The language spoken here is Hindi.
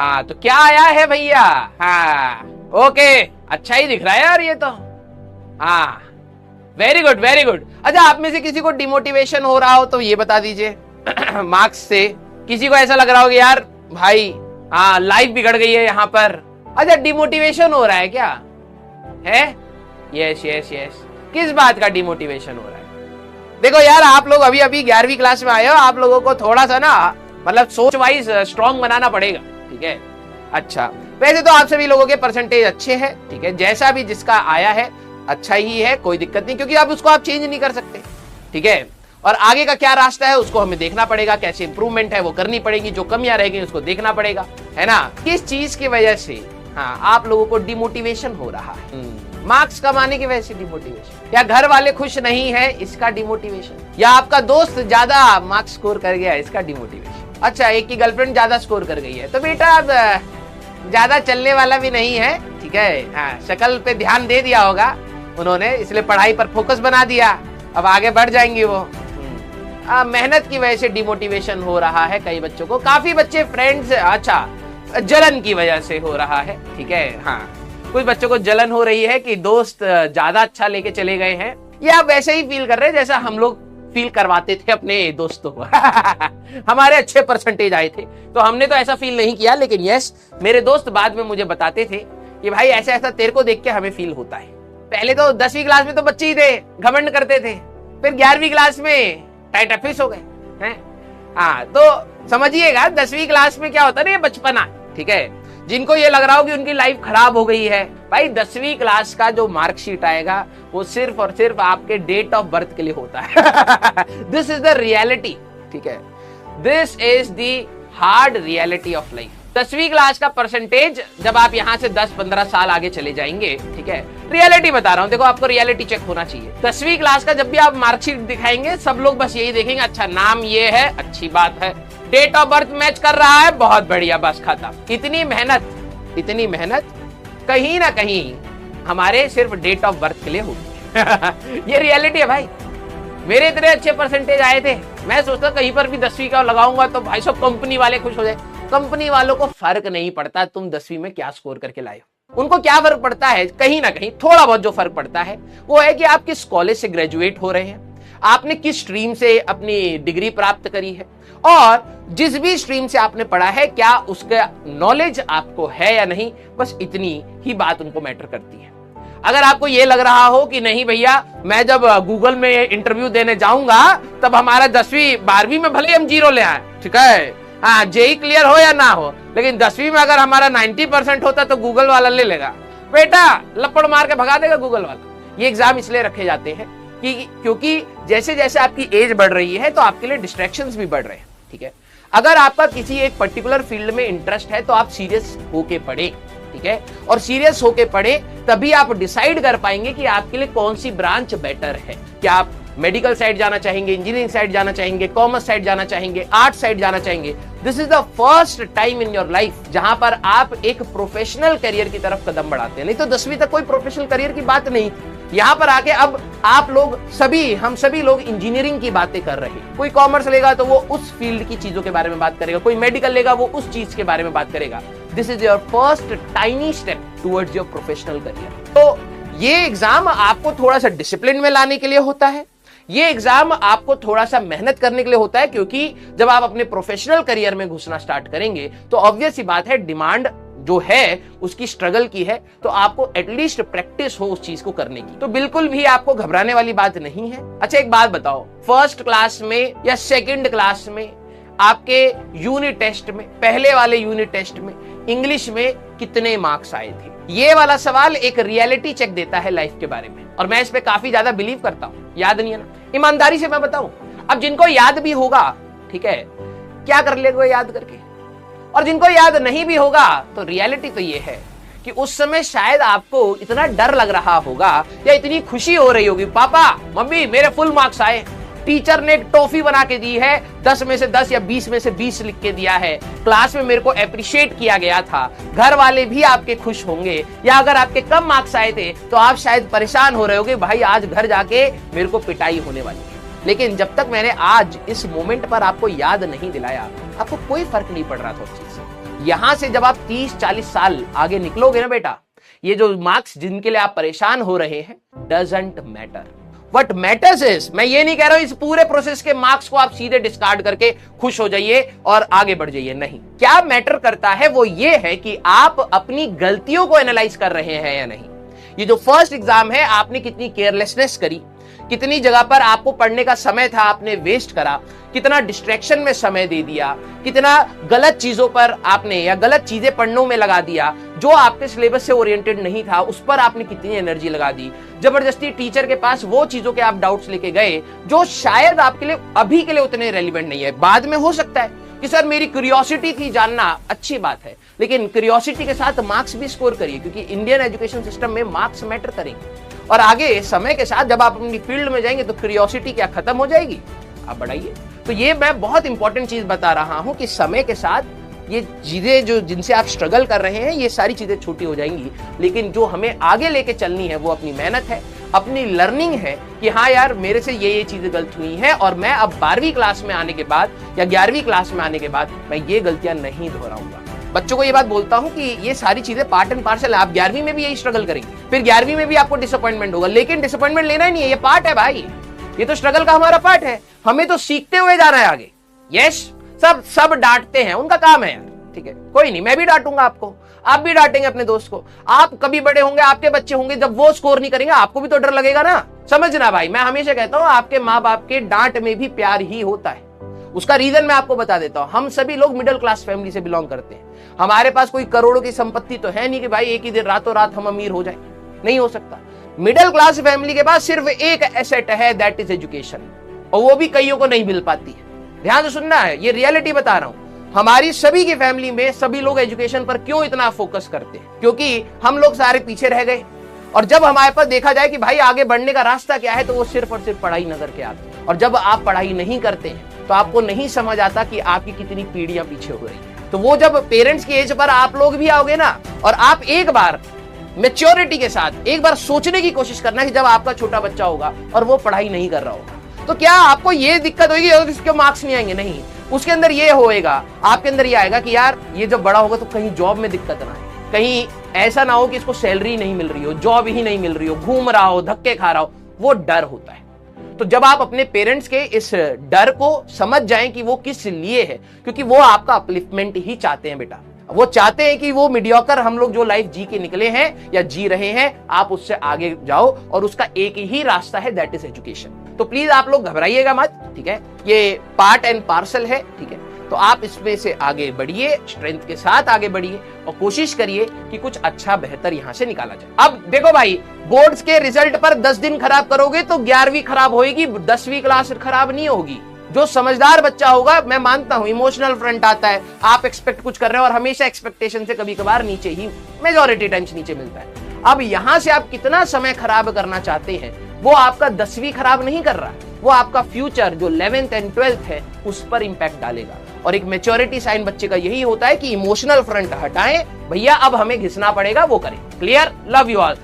हाँ तो क्या आया है भैया? हाँ ओके, अच्छा ही दिख रहा है यार ये तो। हाँ वेरी गुड वेरी गुड। अच्छा, आप में से किसी को डिमोटिवेशन हो रहा हो तो ये बता दीजिए मार्क्स से। किसी को ऐसा लग रहा हो कि यार भाई हाँ लाइफ बिगड़ गई है यहाँ पर। अच्छा, डिमोटिवेशन हो रहा है क्या? है? Yes yes yes. किस बात का डिमोटिवेशन हो रहा है? देखो यार, आप लोग अभी अभी 11वीं क्लास में आए हो, आप लोगों को थोड़ा सा ना मतलब सोच वाइज स्ट्रॉन्ग बनाना पड़ेगा, ठीक है? अच्छा, वैसे तो आप सभी लोगों के परसेंटेज अच्छे हैं, ठीक है? जैसा भी जिसका आया है अच्छा ही है, कोई दिक्कत नहीं, क्योंकि अब उसको आप चेंज नहीं कर सकते, ठीक है? और आगे का क्या रास्ता है उसको हमें देखना पड़ेगा, कैसे इंप्रूवमेंट है वो करनी पड़ेगी, जो कमियां रहेगी उसको देखना पड़ेगा, है ना? किस चीज की वजह से हाँ आप लोगों को डिमोटिवेशन हो रहा है? मार्क्स कमाने की वजह से डिमोटिवेशन, या घर वाले खुश नहीं है इसका डिमोटिवेशन, या आपका दोस्त ज्यादा मार्क्स स्कोर कर गया इसका डिमोटिवेशन? अच्छा, एक की गर्लफ्रेंड ज्यादा स्कोर कर गई है तो बेटा अब ज्यादा चलने वाला भी नहीं है, ठीक है? हाँ, शक्ल पे ध्यान दे दिया होगा उन्होंने, इसलिए पढ़ाई पर फोकस बना दिया, अब आगे बढ़ जाएंगी वो। मेहनत की वजह से डिमोटिवेशन हो रहा है कई बच्चों को, काफी बच्चे फ्रेंड्स, अच्छा जलन की वजह से हो रहा है, ठीक है? हाँ, कुछ बच्चों को जलन हो रही है कि दोस्त ज्यादा अच्छा लेके चले गए हैं, या आप वैसे ही फील कर रहे हैं जैसा हम लोग फील करवाते थे अपने दोस्तों को हमारे अच्छे परसेंटेज आए थे तो हमने तो ऐसा फील नहीं किया, लेकिन यस, मेरे दोस्त बाद में मुझे बताते थे कि भाई ऐसा ऐसा तेरे को देख के हमें फील होता है। पहले तो 10वीं क्लास में तो बच्चे ही थे, घमंड करते थे, फिर 11वीं क्लास में टाइट अफिस हो गए हैं। हाँ, तो समझिएगा 10वीं क्लास में क्या होता है ना, ये बचपना, ठीक है? जिनको ये लग रहा हो कि उनकी लाइफ खराब हो गई है, भाई 10वीं क्लास का जो मार्कशीट आएगा वो सिर्फ और सिर्फ आपके डेट ऑफ बर्थ के लिए होता है दिस इज द रियलिटी, ठीक है? This is the hard reality of life. 10वीं क्लास का परसेंटेज जब आप यहाँ से 10-15 साल आगे चले जाएंगे, ठीक है? रियलिटी बता रहा हूँ, देखो आपको रियलिटी चेक होना चाहिए। 10वीं क्लास का जब भी आप मार्कशीट दिखाएंगे सब लोग बस यही देखेंगे, अच्छा नाम ये है, अच्छी बात है, डेट ऑफ बर्थ मैच कर रहा है, बहुत बढ़िया, बस खत्म। इतनी मेहनत कहीं ना कहीं हमारे सिर्फ डेट ऑफ बर्थ के लिए होती है ये रियलिटी है भाई। मेरे इतने अच्छे परसेंटेज आए थे, मैं सोचता कहीं पर भी 10वीं का लगाऊंगा तो भाई सब कंपनी वाले खुश हो जाए। कंपनी वालों को फर्क नहीं पड़ता तुम 10वीं में क्या स्कोर करके लाए हो, उनको क्या फर्क पड़ता है? कहीं ना कहीं थोड़ा बहुत जो फर्क पड़ता है वो है कि आप किस कॉलेज से ग्रेजुएट हो रहे हैं, आपने किस स्ट्रीम से अपनी डिग्री प्राप्त करी है, और जिस भी स्ट्रीम से आपने पढ़ा है क्या उसका नॉलेज आपको है या नहीं, बस इतनी ही बात उनको मैटर करती है। अगर आपको ये लग रहा हो कि नहीं भैया मैं जब गूगल में इंटरव्यू देने जाऊंगा तब हमारा 10वीं 12वीं में भले हम 0 ले आए, ठीक है? हाँ, जेई क्लियर हो या ना हो, लेकिन 10वीं में अगर हमारा 90% होता तो गूगल वाला ले लेगा, बेटा लपड़ मार के भगा देगा गूगल वाला। ये एग्जाम इसलिए रखे जाते हैं कि क्योंकि जैसे जैसे आपकी एज बढ़ रही है तो आपके लिए डिस्ट्रैक्शंस भी बढ़ रहे हैं, ठीक है? अगर आपका किसी एक पर्टिकुलर फील्ड में इंटरेस्ट है तो आप सीरियस होके पढ़े, ठीक है? और सीरियस होके पढ़े तभी आप डिसाइड कर पाएंगे कि आपके लिए कौन सी ब्रांच बेटर है। क्या आप मेडिकल साइड जाना चाहेंगे, इंजीनियरिंग साइड जाना चाहेंगे, कॉमर्स साइड जाना चाहेंगे, आर्ट साइड जाना चाहेंगे? This is the first time in your life जहां पर आप एक प्रोफेशनल करियर की तरफ कदम बढ़ाते हैं। नहीं तो 10वीं तक कोई प्रोफेशनल करियर की बात नहीं थी। यहाँ पर आके अब आप लोग हम सभी लोग इंजीनियरिंग की बातें कर रहे हैं। कोई कॉमर्स लेगा तो वो उस फील्ड की चीजों के बारे में बात करेगा, कोई मेडिकल लेगा वो उस चीज के बारे में बात करेगा। This is your first tiny step towards your professional career. तो ये एग्जाम आपको थोड़ा सा डिसिप्लिन में लाने के लिए होता है, ये एग्जाम आपको थोड़ा सा मेहनत करने के लिए होता है, क्योंकि जब आप अपने प्रोफेशनल करियर में घुसना स्टार्ट करेंगे तो ऑब्वियस सी बात है डिमांड जो है उसकी स्ट्रगल की है, तो आपको एटलीस्ट प्रैक्टिस हो उस चीज को करने की। तो बिल्कुल भी आपको घबराने वाली बात नहीं है। अच्छा एक बात बताओ, फर्स्ट क्लास में या सेकंड क्लास में आपके यूनिट टेस्ट में, पहले वाले यूनिट टेस्ट में इंग्लिश में कितने मार्क्स आए थे? ये वाला सवाल एक रियलिटी चेक देता है लाइफ के बारे में, और मैं इस पे काफी ज्यादा बिलीव करता हूं। याद नहीं है ना? ईमानदारी से मैं बताऊं, अब जिनको याद भी होगा, ठीक है, क्या कर लेगा याद करके, और जिनको याद नहीं भी होगा तो रियलिटी तो ये है कि उस समय शायद आपको इतना डर लग रहा होगा या इतनी खुशी हो रही होगी, पापा मम्मी मेरे फुल मार्क्स आए, टीचर ने एक टॉफी बना के दी है, 10 में से 10 या 20 में से 20 लिख के दिया है, क्लास में मेरे को अप्रिशिएट किया गया था, घर वाले भी आपके खुश होंगे। या अगर आपके कम मार्क्स आए थे तो आप शायद परेशान हो रहे होगे, भाई आज घर जाके मेरे को पिटाई होने वाली है। लेकिन जब तक मैंने आज इस मोमेंट पर आपको याद नहीं दिलाया, आपको कोई फर्क नहीं पड़ रहा था उस चीज से। यहां से जब आप 30-40 साल आगे निकलोगे ना बेटा, ये जो मार्क्स जिनके लिए आप परेशान हो रहे हैं doesn't matter. What matters is, मैं ये नहीं कह रहा हूं इस पूरे प्रोसेस के मार्क्स को आप सीधे डिस्कार्ड करके खुश हो जाइए और आगे बढ़ जाइए, नहीं। क्या मैटर करता है वो ये है कि आप अपनी गलतियों को एनालाइज कर रहे हैं या नहीं। ये जो फर्स्ट एग्जाम है, आपने कितनी केयरलेसनेस करी, कितनी जगह पर आपको पढ़ने का समय था आपने वेस्ट करा, कितना डिस्ट्रैक्शन में समय दे दिया, कितना गलत चीजों पर आपने या गलत चीजें पढ़ने में लगा दिया, जो आपके सिलेबस से ओरिएंटेड नहीं था उस पर आपने कितनी एनर्जी लगा दी, जबरदस्ती टीचर के पास वो चीजों के आप डाउट्स लेके गए जो शायद आपके लिए अभी के लिए उतने रेलिवेंट नहीं है। बाद में हो सकता है कि सर मेरी क्यूरियोसिटी थी जानना, अच्छी बात है, लेकिन क्यूरियोसिटी के साथ मार्क्स भी स्कोर करिए, क्योंकि इंडियन एजुकेशन सिस्टम में मार्क्स मैटर करेंगे। और आगे समय के साथ जब आप अपनी फील्ड में जाएंगे तो क्यूरियोसिटी क्या खत्म हो जाएगी, आप बढ़ाइए। तो ये मैं बहुत इंपॉर्टेंट चीज बता रहा हूं कि समय के साथ ये चीजें जो जिनसे आप स्ट्रगल कर रहे हैं ये सारी चीजें छोटी हो जाएंगी, लेकिन जो हमें आगे लेके चलनी है वो अपनी मेहनत है, अपनी लर्निंग है कि हाँ यार मेरे से ये चीजें गलत हुई हैं और मैं अब 12वीं क्लास में आने के बाद या 11वीं क्लास में आने के बाद मैं ये गलतियां नहीं दोहराऊंगा। बच्चों को ये बात बोलता हूं कि ये सारी चीजें पार्ट एंड पार्सल है। आप 11वीं में भी यही स्ट्रगल करेंगे, फिर 11वीं में भी आपको डिसअपॉइंटमेंट होगा, लेकिन डिसअपॉइंटमेंट लेना ही नहीं है, ये पार्ट है भाई, ये तो स्ट्रगल का हमारा पार्ट है, हमें तो सीखते हुए जाना है आगे। यस, सब डांटते हैं, उनका काम है यार, ठीक है, कोई नहीं, मैं भी डांटूंगा आपको, आप भी डांटेंगे अपने दोस्त को। आप कभी बड़े होंगे, आपके बच्चे होंगे, जब वो स्कोर नहीं करेंगे आपको भी तो डर लगेगा ना। समझना भाई, मैं हमेशा कहता हूं आपके माँ बाप के डांट में भी प्यार ही होता है। उसका रीजन मैं आपको बता देता हूं। हम सभी लोग मिडिल क्लास फैमिली से बिलोंग करते हैं, हमारे पास कोई करोड़ों की संपत्ति तो है नहीं कि भाई एक ही दिन रातों रात हम अमीर हो जाए, नहीं हो सकता। मिडिल क्लास फैमिली के पास सिर्फ एक एसेट है, दैट इज एजुकेशन, और वो भी कईयों को नहीं मिल पाती है। ध्यान से सुनना है, ये रियलिटी बता रहा हूं। हमारी सभी की फैमिली में सभी लोग एजुकेशन पर क्यों इतना फोकस करते हैं, क्योंकि हम लोग सारे पीछे रह गए, और जब हमारे पास देखा जाए कि भाई आगे बढ़ने का रास्ता क्या है, तो वो सिर्फ और सिर्फ पढ़ाई नजर के आते। और जब आप पढ़ाई नहीं करते हैं तो आपको नहीं समझ आता कि आपकी कितनी पीढ़ियां पीछे हो रही है। तो वो जब पेरेंट्स की एज पर आप लोग भी आओगे ना, और आप एक बार मैच्योरिटी के साथ एक बार सोचने की कोशिश करना कि जब आपका छोटा बच्चा होगा और वो पढ़ाई नहीं कर रहा होगा, तो क्या आपको ये दिक्कत होगी इसके मार्क्स नहीं आएंगे, नहीं, उसके अंदर ये होएगा, आपके अंदर ये आएगा कि यार ये जब बड़ा होगा तो कहीं जॉब में दिक्कत ना आए, कहीं ऐसा ना हो कि इसको सैलरी नहीं मिल रही हो, जॉब ही नहीं मिल रही हो, घूम रहा हो, धक्के खा रहा हो, वो डर होता है। तो जब आप अपने पेरेंट्स के इस डर को समझ जाएं कि वो किस लिए है, क्योंकि वो आपका अपलिफ्टमेंट ही चाहते हैं बेटा, वो चाहते हैं कि वो मीडियोकर हम लोग जो लाइफ जी के निकले हैं या जी रहे हैं, आप उससे आगे जाओ, और उसका एक ही रास्ता है, दैट इज एजुकेशन। तो प्लीज आप लोग घबराइएगा मत, ठीक है, ये पार्ट एंड पार्सल है, ठीक है। तो आप इसमें से आगे बढ़िए, स्ट्रेंथ के साथ आगे बढ़िए और कोशिश करिए कि कुछ अच्छा बेहतर यहां से निकाला जाए। अब देखो भाई, बोर्ड्स के रिजल्ट पर 10 दिन खराब करोगे तो 11वीं खराब होगी, 10वीं क्लास खराब नहीं होगी। जो समझदार बच्चा होगा, मैं मानता हूं इमोशनल फ्रंट आता है, आप एक्सपेक्ट कुछ कर रहे हो और हमेशा एक्सपेक्टेशन से कभी कभार नीचे ही, मेजॉरिटी टाइम्स नीचे मिलता है। अब यहां से आप कितना समय खराब करना चाहते हैं, वो आपका 10वीं खराब नहीं कर रहा, वो आपका फ्यूचर जो 11th एंड 12th है उस पर इंपैक्ट डालेगा। और एक मैच्योरिटी साइन बच्चे का यही होता है कि इमोशनल फ्रंट हटाएं, भैया अब हमें घिसना पड़ेगा, वो करें। क्लियर? Love you all.